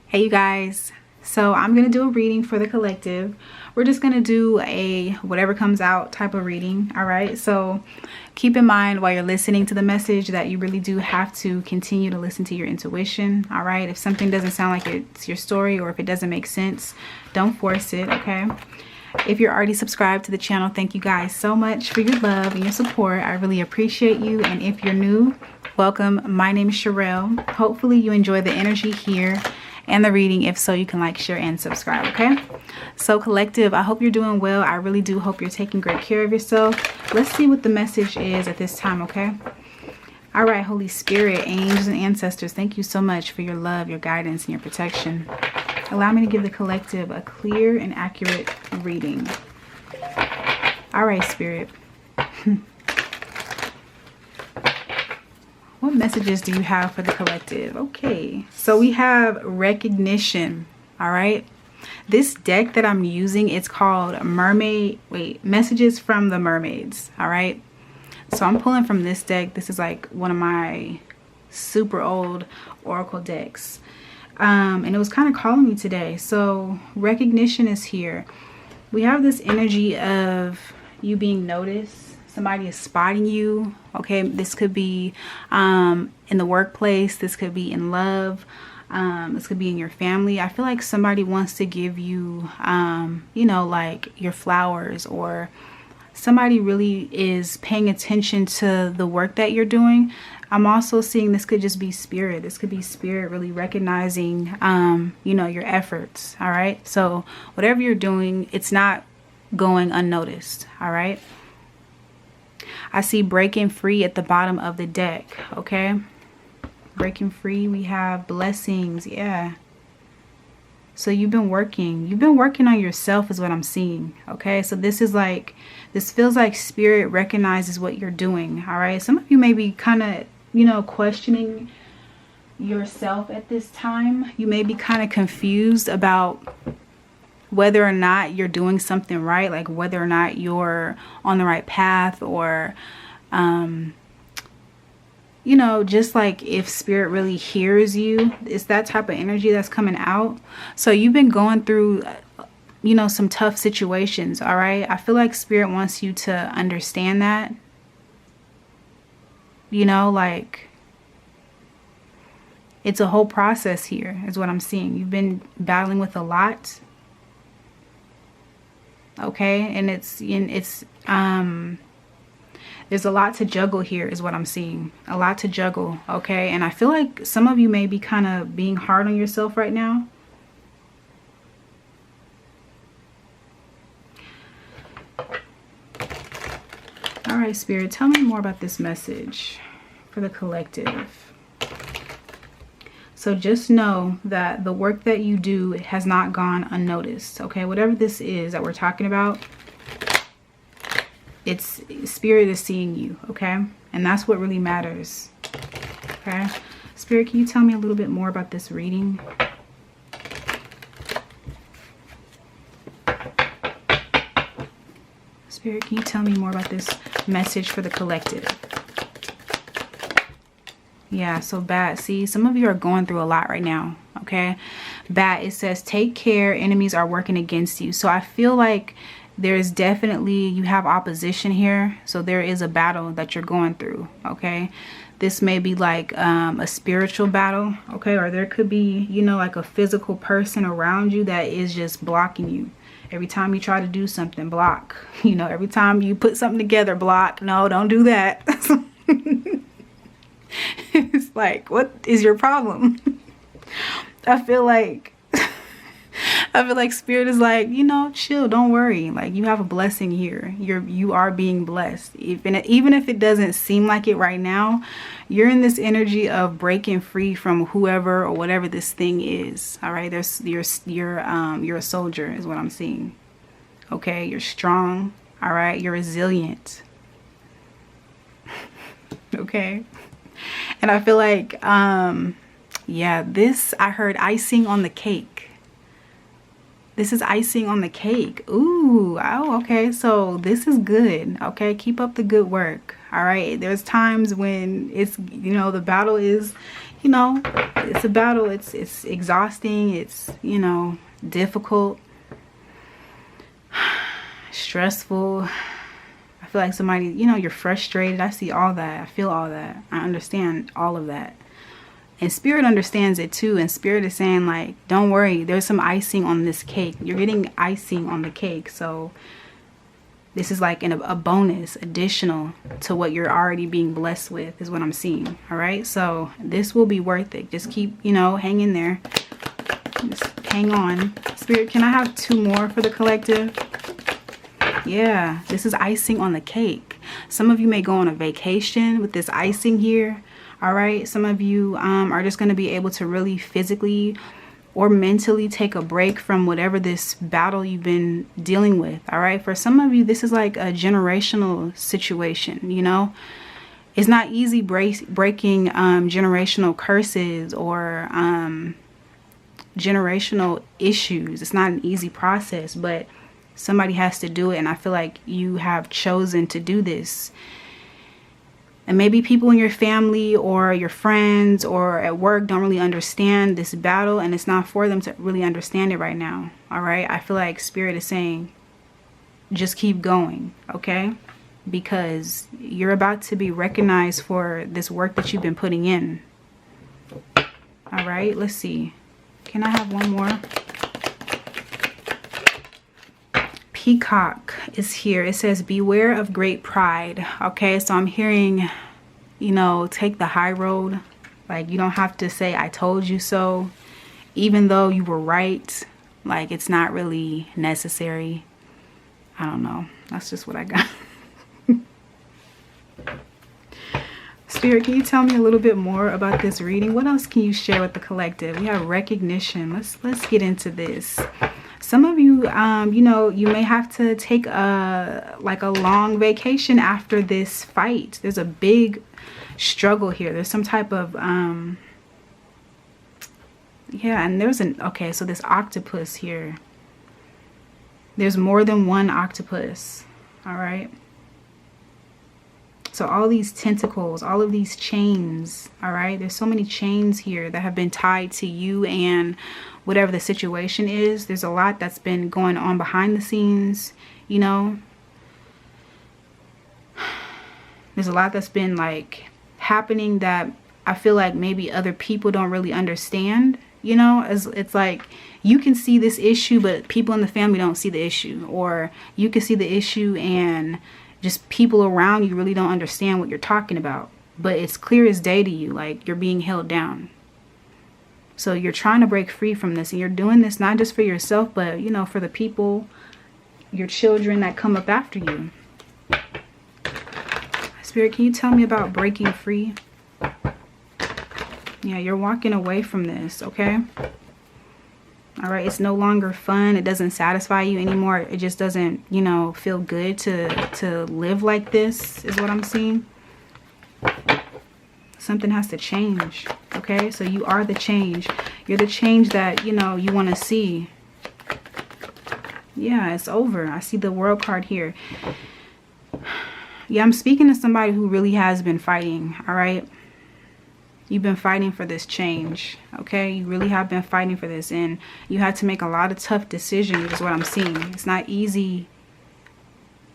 Hey you guys, so I'm gonna do a reading for the collective. We're just gonna do a whatever comes out type of reading. All right, so keep in mind while you're listening to the message that you really do have to continue to listen to your intuition. All right, if something doesn't sound like it's your story or if it doesn't make sense, don't force it. Okay, if you're already subscribed to the channel, thank you guys so much for your love and your support. I really appreciate you. And if you're new, welcome. My name is Sherelle. Hopefully you enjoy the energy here and the reading. If so, you can like, share, and subscribe. Okay, so collective, I hope you're doing well. I really do hope you're taking great care of yourself. Let's see what the message is at this time. Okay, all right, Holy Spirit, angels and ancestors, thank you so much for your love, your guidance, and your protection. Allow me to give the collective a clear and accurate reading. All right, Spirit. What messages do you have for the collective? Okay, so we have recognition. All right, this deck that I'm using, it's called Messages from the Mermaids. All right, so I'm pulling from this deck. This is like one of my super old oracle decks, and it was kind of calling me today. So recognition is here. We have this energy of you being noticed. Somebody is spotting you. Okay, this could be in the workplace, this could be in love, this could be in your family. I feel like somebody wants to give you you know, like your flowers, or somebody really is paying attention to the work that you're doing. I'm also seeing this could just be spirit. This could be spirit really recognizing you know, your efforts. All right, so whatever you're doing, it's not going unnoticed. All right, I see breaking free at the bottom of the deck. Okay, breaking free. We have blessings. Yeah, so you've been working on yourself is what I'm seeing. Okay, so this is like, this feels like spirit recognizes what you're doing. All right, some of you may be kind of, you know, questioning yourself at this time. You may be kind of confused about whether or not you're doing something right, like whether or not you're on the right path, or you know, just like if spirit really hears you. It's that type of energy that's coming out. So you've been going through, you know, some tough situations. All right, I feel like spirit wants you to understand that, you know, like it's a whole process here is what I'm seeing. You've been battling with a lot. Okay, and there's a lot to juggle here is what I'm seeing. A lot to juggle. Okay, and I feel like some of you may be kind of being hard on yourself right now. All right, Spirit, tell me more about this message for the collective. So just know that the work that you do has not gone unnoticed. Okay, whatever this is that we're talking about, it's spirit is seeing you. Okay, and that's what really matters. Okay, Spirit, can you tell me a little bit more about this reading? Spirit, can you tell me more about this message for the collective? Yeah, so Bat, see, some of you are going through a lot right now. Okay, Bat, it says take care, enemies are working against you. So I feel like there's definitely, you have opposition here. So there is a battle that you're going through. Okay, this may be like a spiritual battle. Okay, or there could be, you know, like a physical person around you that is just blocking you. Every time you try to do something, block. You know, every time you put something together, block. No, don't do that. It's like, what is your problem? I feel like spirit is like, you know, chill, don't worry. Like, you have a blessing here. You are being blessed. Even if it doesn't seem like it right now, you're in this energy of breaking free from whoever or whatever this thing is. All right, you're a soldier is what I'm seeing. Okay, you're strong. All right, you're resilient. Okay. And I feel like, yeah, I heard icing on the cake. This is icing on the cake. Ooh, oh, okay. So this is good. Okay, keep up the good work. All right, there's times when it's, you know, the battle is, you know, it's a battle. It's exhausting. It's, you know, difficult, stressful. I feel like somebody, you know, you're frustrated. I see all that. I feel all that. I understand all of that. And Spirit understands it too. And Spirit is saying, like, don't worry, there's some icing on this cake. You're getting icing on the cake. So this is like a bonus, additional to what you're already being blessed with, is what I'm seeing. All right. So this will be worth it. Just keep, you know, hang in there. Just hang on. Spirit, can I have 2 more for the collective? Yeah, this is icing on the cake. Some of you may go on a vacation with this icing here. All right, some of you are just going to be able to really physically or mentally take a break from whatever this battle you've been dealing with. All right, for some of you, this is like a generational situation. You know, it's not easy breaking generational curses or generational issues. It's not an easy process, but somebody has to do it. And I feel like you have chosen to do this. And maybe people in your family or your friends or at work don't really understand this battle, and it's not for them to really understand it right now. All right. I feel like Spirit is saying, just keep going. Okay. Because you're about to be recognized for this work that you've been putting in. All right. Let's see. Can I have one more? Peacock is here. It says, beware of great pride. Okay, so I'm hearing, you know, take the high road. Like, you don't have to say I told you so, even though you were right. Like, it's not really necessary. I don't know. That's just what I got. Spirit, can you tell me a little bit more about this reading? What else can you share with the collective? We have recognition. Let's get into this. Some of you, you know, you may have to take a long vacation after this fight. There's a big struggle here. There's some type of, yeah, and there's okay, so this octopus here. There's more than one octopus, all right? So all these tentacles, all of these chains, all right? There's so many chains here that have been tied to you and whatever the situation is. There's a lot that's been going on behind the scenes, you know. There's a lot that's been like happening that I feel like maybe other people don't really understand, you know. As it's like you can see this issue, but people in the family don't see the issue, or you can see the issue and just people around you really don't understand what you're talking about, but it's clear as day to you, like you're being held down. So you're trying to break free from this, and you're doing this not just for yourself, but, you know, for the people, your children that come up after you. Spirit, can you tell me about breaking free? Yeah, you're walking away from this, okay? All right, it's no longer fun. It doesn't satisfy you anymore. It just doesn't, you know, feel good to live like this, is what I'm seeing. Something has to change, okay? So you are the change. You're the change that, you know, you want to see. Yeah, it's over. I see the World card here. Yeah, I'm speaking to somebody who really has been fighting, all right? You've been fighting for this change, okay? You really have been fighting for this, and you had to make a lot of tough decisions, is what I'm seeing. It's not easy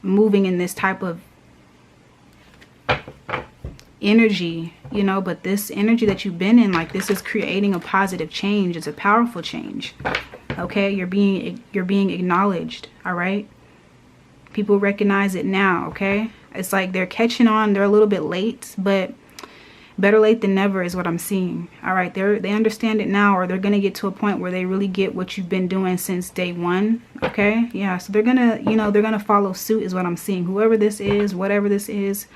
moving in this type of energy, you know, but this energy that you've been in, like, this is creating a positive change. It's a powerful change, okay? You're being acknowledged, all right? People recognize it now, okay? It's like they're catching on. They're a little bit late, but better late than never is what I'm seeing. All right, they understand it now, or they're gonna get to a point where they really get what you've been doing since day one. Okay, yeah, so they're gonna, you know, they're gonna follow suit is what I'm seeing. Whoever this is, whatever this is,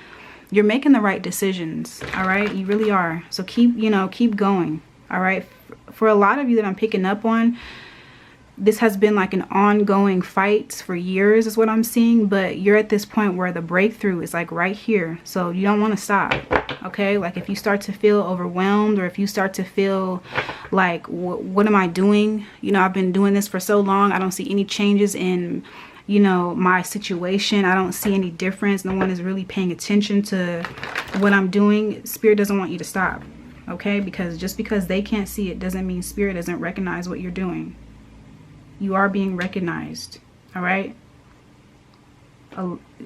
you're making the right decisions. All right, you really are. So keep, you know, keep going. All right, for a lot of you that I'm picking up on, this has been like an ongoing fight for years is what I'm seeing, but you're at this point where the breakthrough is like right here. So you don't want to stop, okay? Like if you start to feel overwhelmed, or if you start to feel like, what am I doing? You know, I've been doing this for so long. I don't see any changes in, you know, my situation. I don't see any difference. No one is really paying attention to what I'm doing. Spirit doesn't want you to stop. Okay, because just because they can't see it doesn't mean spirit doesn't recognize what you're doing. You are being recognized. All right.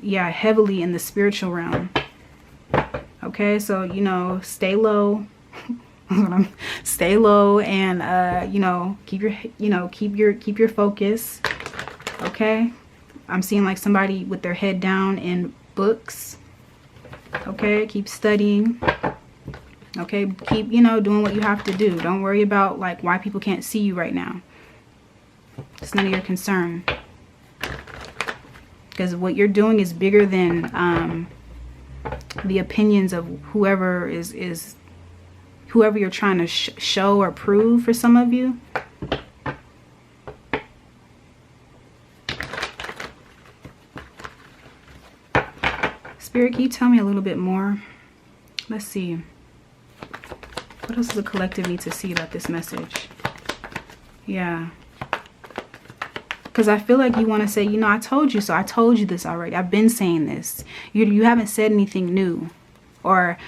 Yeah, heavily in the spiritual realm. Okay, so you know, stay low. Stay low, and you know, keep your focus. Okay, I'm seeing like somebody with their head down in books. Okay, keep studying. Okay, keep, you know, doing what you have to do. Don't worry about like why people can't see you right now. It's none of your concern. Because what you're doing is bigger than the opinions of whoever is whoever you're trying to show or prove for some of you. Spirit, can you tell me a little bit more? Let's see. What else does the collective need to see about this message? Yeah. Because I feel like you want to say, you know, I told you so. I told you this already. I've been saying this. You haven't said anything new. Or,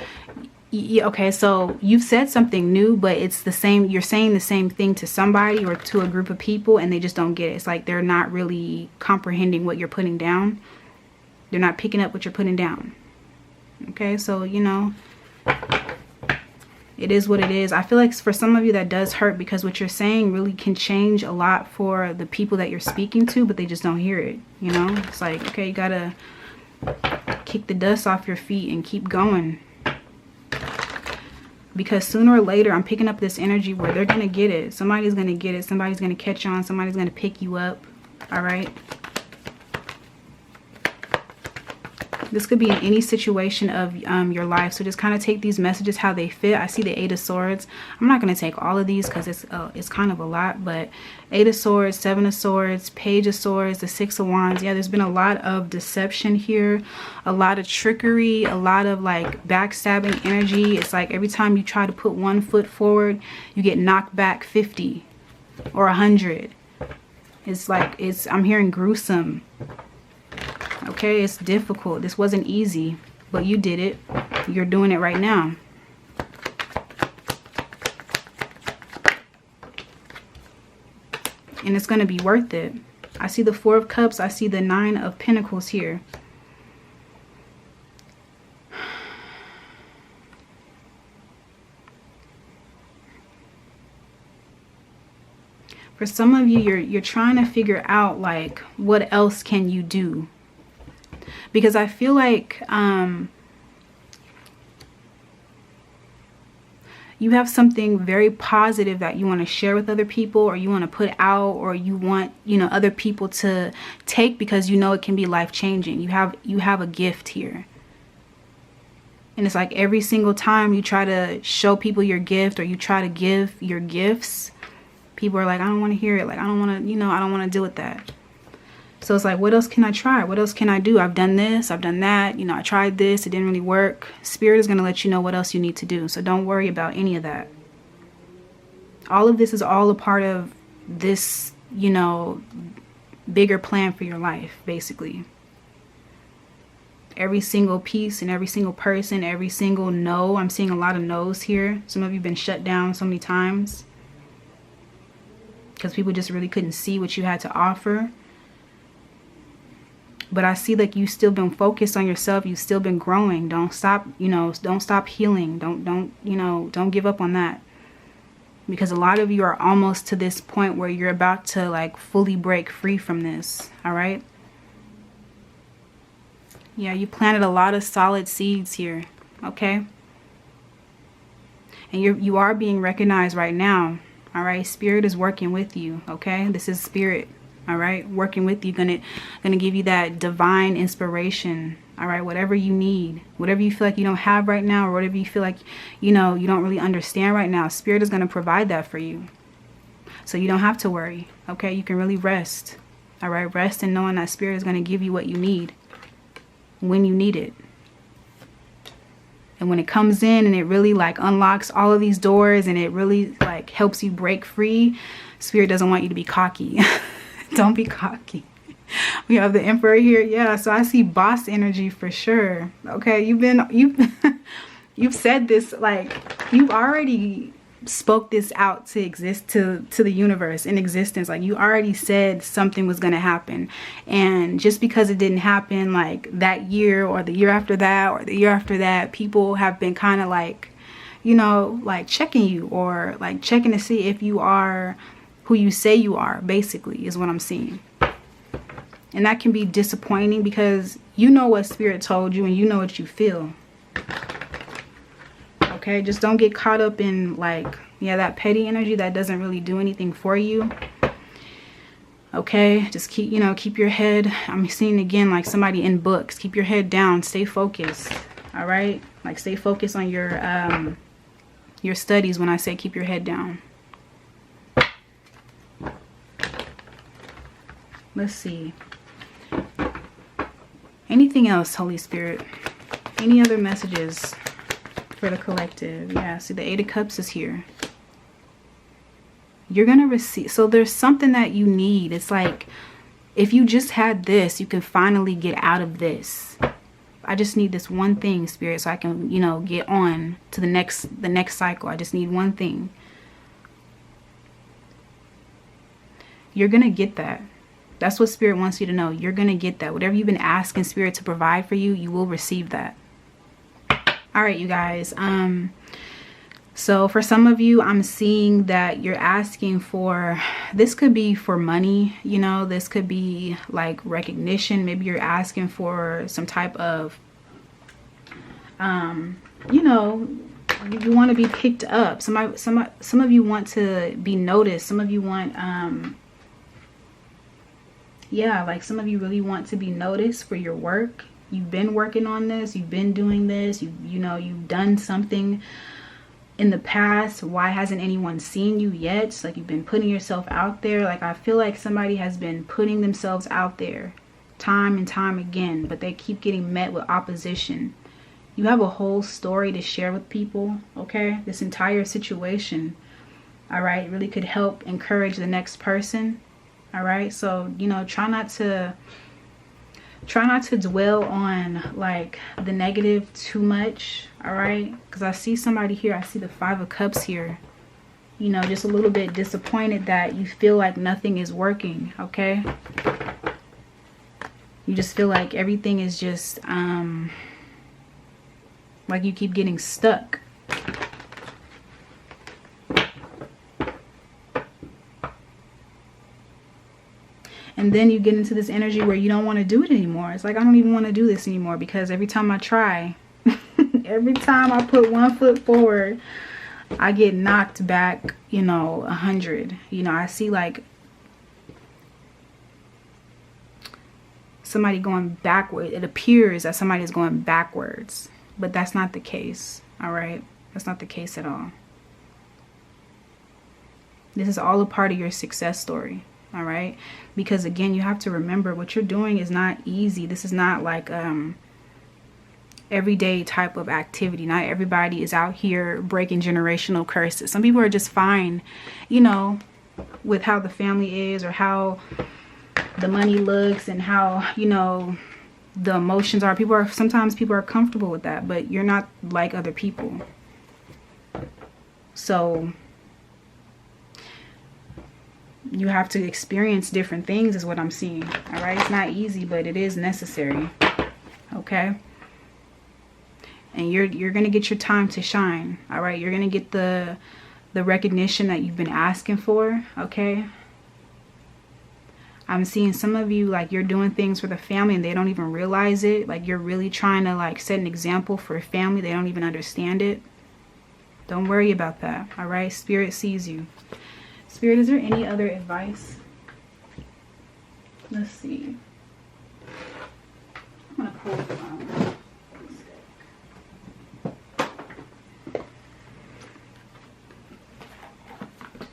okay, so you've said something new, but it's the same. You're saying the same thing to somebody or to a group of people, and they just don't get it. It's like they're not really comprehending what you're putting down. They're not picking up what you're putting down. Okay, so, you know, it is what it is. I feel like for some of you that does hurt, because what you're saying really can change a lot for the people that you're speaking to, but they just don't hear it. You know, it's like, okay, you gotta kick the dust off your feet and keep going. Because sooner or later, I'm picking up this energy where they're gonna get it. Somebody's gonna get it. Somebody's gonna catch on. Somebody's gonna pick you up. All right. This could be in any situation of your life. So just kind of take these messages how they fit. I see the Eight of Swords. I'm not going to take all of these because it's kind of a lot. But Eight of Swords, Seven of Swords, Page of Swords, the Six of Wands. Yeah, there's been a lot of deception here. A lot of trickery. A lot of like backstabbing energy. It's like every time you try to put one foot forward, you get knocked back 50 or 100. It's like, I'm hearing gruesome. Okay, it's difficult. This wasn't easy, but you did it. You're doing it right now. And it's going to be worth it. I see the Four of Cups. I see the Nine of Pentacles here. For some of you, you're trying to figure out like what else can you do? Because I feel like you have something very positive that you want to share with other people, or you want to put out, or you want, you know, other people to take, because you know it can be life-changing. You have a gift here. And it's like every single time you try to show people your gift, or you try to give your gifts, people are like, I don't want to hear it. Like, I don't want to, you know, I don't want to deal with that. So it's like, what else can I try? What else can I do? I've done this. I've done that. You know, I tried this. It didn't really work. Spirit is going to let you know what else you need to do. So don't worry about any of that. All of this is all a part of this, you know, bigger plan for your life, basically. Every single piece and every single person, every single no. I'm seeing a lot of no's here. Some of you have been shut down so many times because people just really couldn't see what you had to offer. But I see like you've still been focused on yourself. You've still been growing. Don't stop, you know, don't stop healing. Don't give up on that. Because a lot of you are almost to this point where you're about to like fully break free from this. All right. Yeah, you planted a lot of solid seeds here. Okay. And you are being recognized right now. All right. Spirit is working with you. Okay. This is spirit. All right, working with you, gonna give you that divine inspiration. All right, whatever you need, whatever you feel like you don't have right now, or whatever you feel like, you know, you don't really understand right now, Spirit is gonna provide that for you. So you don't have to worry. Okay, you can really rest. All right, rest in knowing that Spirit is gonna give you what you need when you need it. And when it comes in and it really like unlocks all of these doors and it really like helps you break free, Spirit doesn't want you to be cocky. Don't be cocky. We have the Emperor here. Yeah, so I see boss energy for sure. Okay, you've You've said this, like, you've already spoke this out to exist, to the universe, in existence. Like, you already said something was going to happen, and just because it didn't happen like that year or the year after that or the year after that, people have been kind of like, you know, like checking you, or like checking to see if you are who you say you are, basically, is what I'm seeing. And that can be disappointing because you know what Spirit told you and you know what you feel. Okay, just don't get caught up in, like, yeah, that petty energy that doesn't really do anything for you. Okay, just keep, you know, keep your head. I'm seeing again like somebody in books. Keep your head down, stay focused. All right, like stay focused on your studies when I say keep your head down. Let's see. Anything else, Holy Spirit? Any other messages for the collective? Yeah, see the Eight of Cups is here. You're gonna receive, so there's something that you need. It's like, if you just had this, you can finally get out of this. I just need this one thing, Spirit, so I can, you know, get on to the next cycle. I just need one thing. You're gonna get that. That's what Spirit wants you to know. You're gonna get that. Whatever you've been asking Spirit to provide for you, you will receive that. All right, you guys. So for some of you, I'm seeing that you're asking for, this could be for money, you know, this could be like recognition. Maybe you're asking for some type of, you know, you want to be picked up. Some of you want to be noticed. Some of you want, yeah, like some of you really want to be noticed for your work. You've been working on this. You've been doing this. You know, you've done something in the past. Why hasn't anyone seen you yet? It's like you've been putting yourself out there. Like, I feel like somebody has been putting themselves out there time and time again, but they keep getting met with opposition. You have a whole story to share with people, okay? This entire situation, all right, really could help encourage the next person, all right? So, you know, try not to dwell on like the negative too much, all right? Because I see somebody here, I see the Five of Cups here, you know, just a little bit disappointed that you feel like nothing is working, okay? You just feel like everything is just like you keep getting stuck. And then you get into this energy where you don't want to do it anymore. It's like, I don't even want to do this anymore, because every time I try, every time I put one foot forward, I get knocked back, you know, 100. You know, I see like somebody going backward. It appears that somebody is going backwards, but that's not the case, all right? That's not the case at all. This is all a part of your success story. All right, because again, you have to remember what you're doing is not easy. This is not like everyday type of activity. Not everybody is out here breaking generational curses. Some people are just fine, you know, with how the family is, or how the money looks, and how, you know, the emotions are. Sometimes people are comfortable with that, but you're not like other people. So you have to experience different things is what I'm seeing. All right, it's not easy, but it is necessary. Okay, and you're gonna get your time to shine. All right, you're gonna get the recognition that you've been asking for. Okay, I'm seeing some of you, like, you're doing things for the family and they don't even realize it. Like, you're really trying to like set an example for a family. They don't even understand it. Don't worry about that. All right, Spirit sees you. Spirit, is there any other advice? Let's see. I'm going to pull from...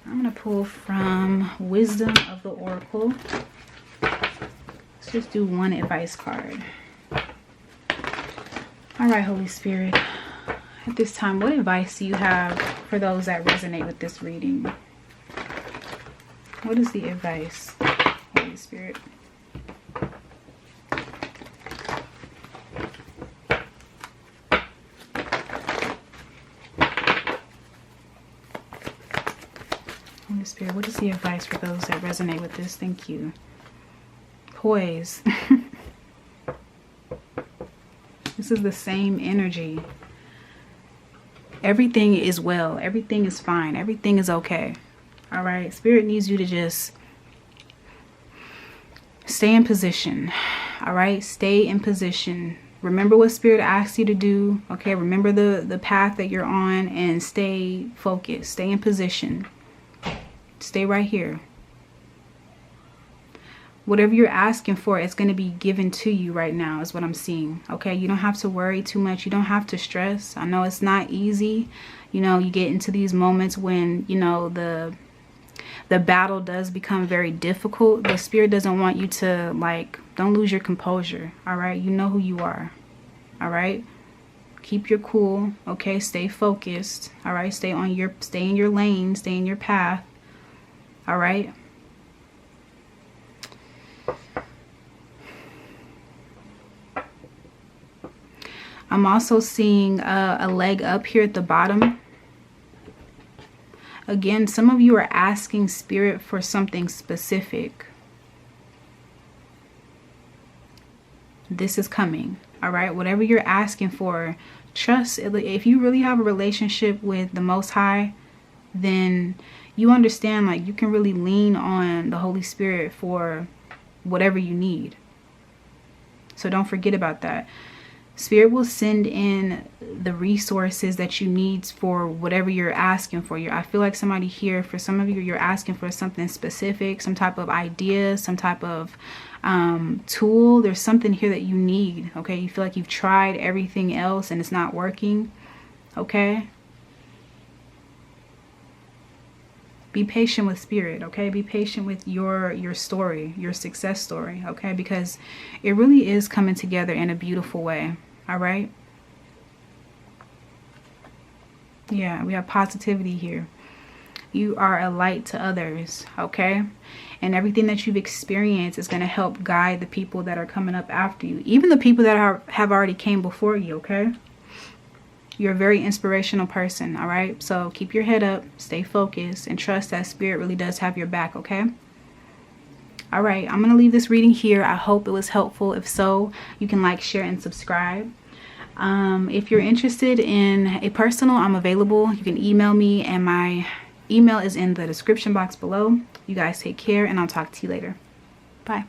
I'm going to pull from Wisdom of the Oracle. Let's just do one advice card. All right, Holy Spirit. At this time, what advice do you have for those that resonate with this reading? What is the advice, Holy Spirit? Spirit, what is the advice for those that resonate with this? Thank you. Poise. This is the same energy. Everything is well. Everything is fine. Everything is okay. All right. Spirit needs you to just stay in position. All right. Stay in position. Remember what Spirit asks you to do. Okay. Remember the path that you're on and stay focused. Stay in position. Stay right here. Whatever you're asking for, it's going to be given to you right now is what I'm seeing. Okay. You don't have to worry too much. You don't have to stress. I know it's not easy. You know, you get into these moments when, you know, the battle does become very difficult. The Spirit doesn't want you to, like, don't lose your composure. All right. You know who you are. All right. Keep your cool. Okay. Stay focused. All right. Stay in your lane. Stay in your path. All right. I'm also seeing a leg up here at the bottom. Again, some of you are asking Spirit for something specific. This is coming. All right. Whatever you're asking for, trust. If you really have a relationship with the Most High, then you understand, like, you can really lean on the Holy Spirit for whatever you need. So don't forget about that. Spirit will send in the resources that you need for whatever you're asking for. I feel like somebody here, for some of you, you're asking for something specific, some type of idea, some type of tool. There's something here that you need. Okay. You feel like you've tried everything else and it's not working. Okay. Be patient with Spirit, okay? Be patient with your story, your success story, okay? Because it really is coming together in a beautiful way, all right? Yeah, we have positivity here. You are a light to others, okay? And everything that you've experienced is going to help guide the people that are coming up after you. Even the people that have already came before you, okay? You're a very inspirational person, all right? So keep your head up, stay focused, and trust that Spirit really does have your back, okay? All right, I'm going to leave this reading here. I hope it was helpful. If so, you can like, share, and subscribe. If you're interested in a personal, I'm available. You can email me, and my email is in the description box below. You guys take care, and I'll talk to you later. Bye.